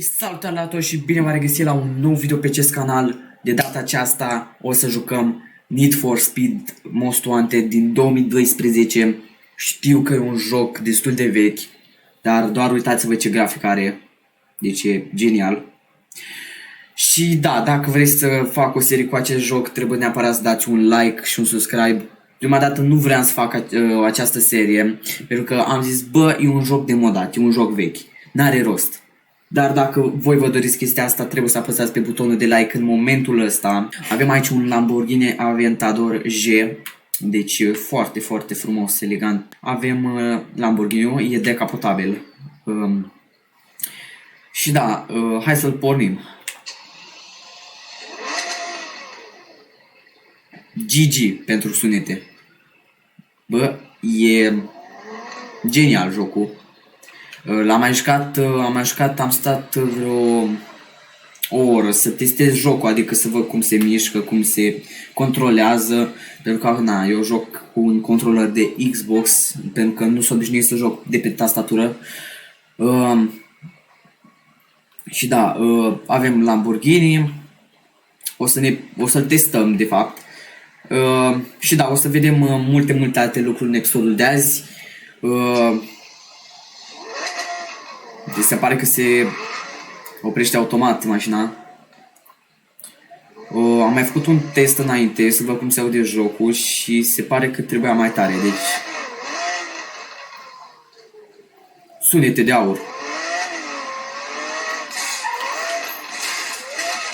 Salutare la toți și bine v-am regăsit la un nou video pe acest canal. De data aceasta o să jucăm Need for Speed Most Wanted din 2012. Știu că e un joc destul de vechi, dar doar uitați-vă ce grafic are. Deci e genial. Și da, dacă vreți să fac o serie cu acest joc, trebuie neapărat să dați un like și un subscribe. Prima dată nu vreau să fac această serie, pentru că am zis, bă, e un joc demodat, e un joc vechi, n-are rost. Dar dacă voi vă doriți chestia asta, trebuie să apăsați pe butonul de like în momentul ăsta. Avem aici un Lamborghini Aventador G, deci foarte, foarte frumos, elegant. Avem Lamborghini, e decapotabil. Și da, hai să-l pornim. GG pentru sunete. Bă, e genial jocul. L-am mai jucat, am stat vreo o oră să testez jocul, adică să văd cum se mișcă, cum se controlează, pentru că na, eu joc cu un controller de Xbox, pentru că nu sunt obișnuit să joc de pe tastatură. Și da, avem Lamborghini, o să-l testăm de fapt. Și da, o să vedem multe alte lucruri în episodul de azi. Deci se pare că se oprește automat mașina. Am mai făcut un test înainte să văd cum se aude jocul și se pare că trebuia mai tare, deci sunete de aur.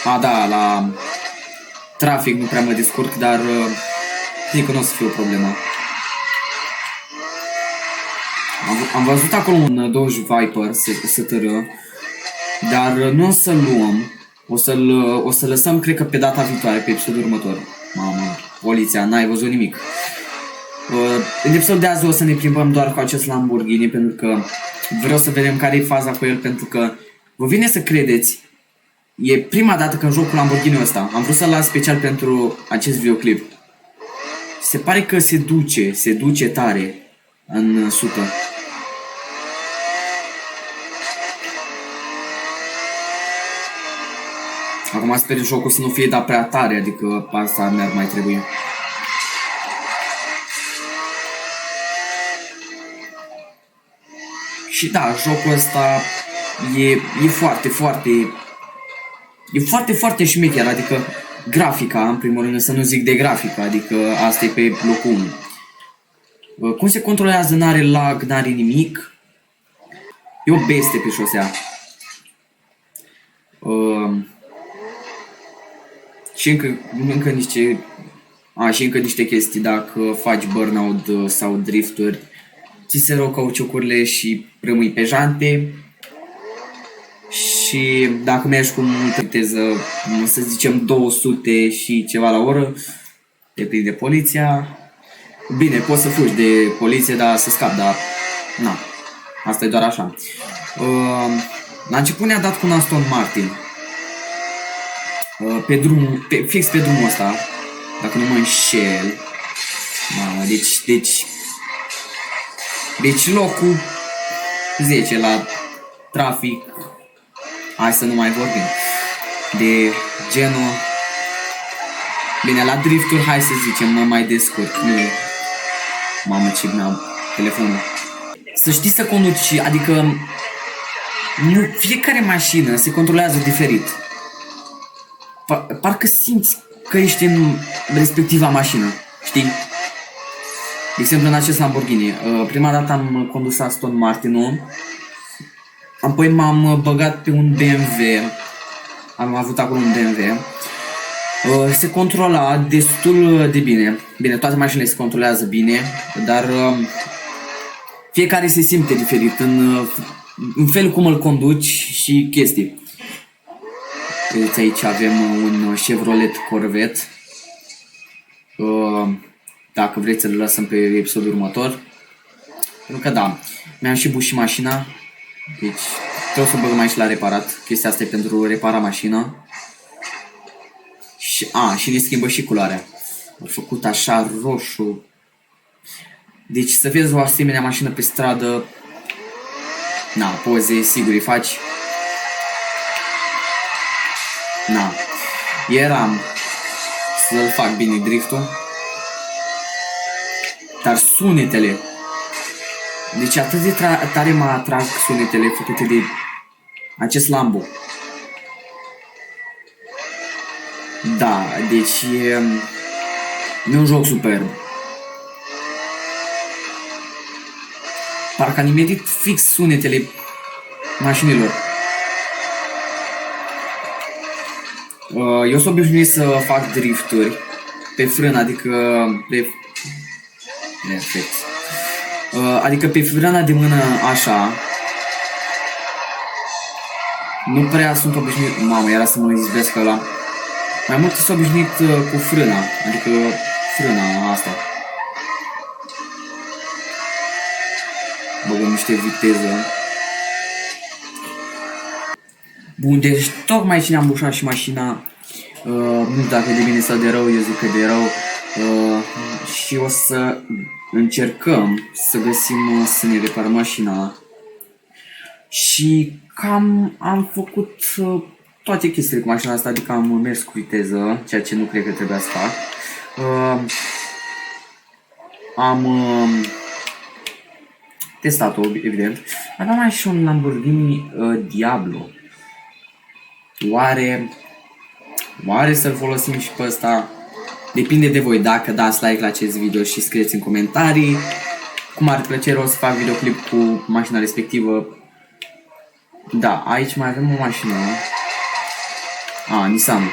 A, da, la trafic nu prea mă descurc, dar cred că nu o să fie o problemă. Am văzut acolo un Dodge Viper STR, dar nu o să-l luăm, o să lăsăm, cred că pe data viitoare, pe episodul următor. Mamă, poliția, n-ai văzut nimic. În episodul de azi o să ne plimbăm doar cu acest Lamborghini, pentru că vreau să vedem care e faza cu el, pentru că vă vine să credeți, e prima dată când joc cu Lamborghini ăsta. Am vrut să-l las special pentru acest videoclip. Se pare că se duce tare în 100. Acum sper jocul să nu fie dat prea tare, adică asta mi-ar mai trebui. Și da, jocul ăsta e foarte șmecher, adică grafica, în primul rând, să nu zic de grafică, adică asta e pe locul 1. Cum se controlează, n-are lag, n-are nimic. E o bestie pe șosea. Și încă niște chestii, dacă faci burnout sau drifturi, ți se rog cauciucurile și rămâi pe jante. Și dacă mergi cu multă viteză, să zicem 200 și ceva la oră, te prinde poliția. Bine, poți să fugi de poliție, dar să scapi, dar na, asta e doar așa. La început ne-a dat cu un Aston Martin. Fix pe drumul ăsta, dacă nu mă înșel. Mamă, deci locul 10 la trafic. Hai să nu mai vorbim de genul. Bine, la drifturi, hai să zicem, mă mai descurc. Nu. Mamă, ce mi-am telefonul. Să știi să conduci, adică nu, fiecare mașină se controlează diferit. Parcă simți că ești în respectiva mașină, știi? De exemplu, în acest Lamborghini, prima dată am condus Aston Martin-ul, apoi m-am băgat pe un BMW, am avut acolo un BMW, se controla destul de bine. Bine, toate mașinile se controlează bine, dar fiecare se simte diferit în felul cum îl conduci și chestii. Vedeți, aici avem un Chevrolet Corvette. Dacă vreți să-l lăsăm pe episodul următor. Pentru că da, mi-am și bușit mașina. Deci trebuie să o băgăm aici la reparat. Chestia asta e pentru repara mașina. Și ne schimbă și culoarea. Am făcut așa roșu. Deci să vezi o asemenea mașină pe stradă, na, poze sigur îi faci. Na, eram să-l fac bine driftul, dar sunetele, deci atât de tare mă atrag sunetele făcute de acest Lambo. Da, deci e un joc superb. Parcă am nimerit fix sunetele mașinilor. Eu sunt obișnuit să fac drifturi pe frână, adică pe... Perfect. Adică pe frâna de mână așa. Nu prea sunt obișnuit... Mamă, era să mă izbesc ăla. Mai mult sunt obișnuit cu frâna, adică frâna asta. Băgăm niște viteză. Bun, deci tocmai ce ne-am bușat și mașina. Nu știu dacă e de bine sau de rău, eu zic că de rău. Și o să încercăm să găsim să ne reparăm mașina. Și cam am făcut toate chestiile cu mașina asta, adică am mers cu viteză, ceea ce nu cred că trebuia să fac. Am testat-o, evident. Aveam mai și un Lamborghini Diablo. Oare să-l folosim și pe ăsta? Depinde de voi, dacă dați like la acest video și scrieți în comentarii. Cu mare plăcere o să fac videoclip cu mașina respectivă. Da, aici mai avem o mașină. Nissan.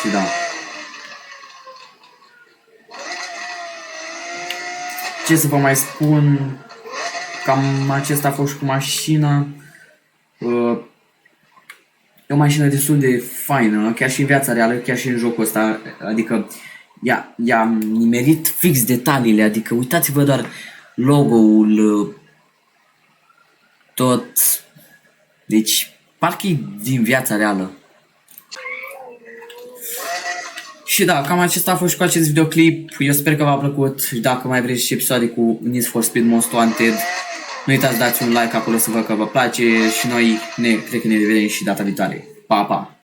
Și da. Ce să vă mai spun? Cam acesta a fost și cu mașina. E o mașină destul de faină, chiar și în viața reală, chiar și în jocul ăsta. Adică i-am nimerit fix detaliile, adică uitați-vă doar logo-ul, tot. Deci parcă e din viața reală. Și da, cam acesta a fost și cu acest videoclip. Eu sper că v-a plăcut și dacă mai vreți și episoade cu Need for Speed Most Wanted, nu uitați să dați un like acolo să văd că vă place și noi cred că ne vedem și data viitoare. Pa, pa!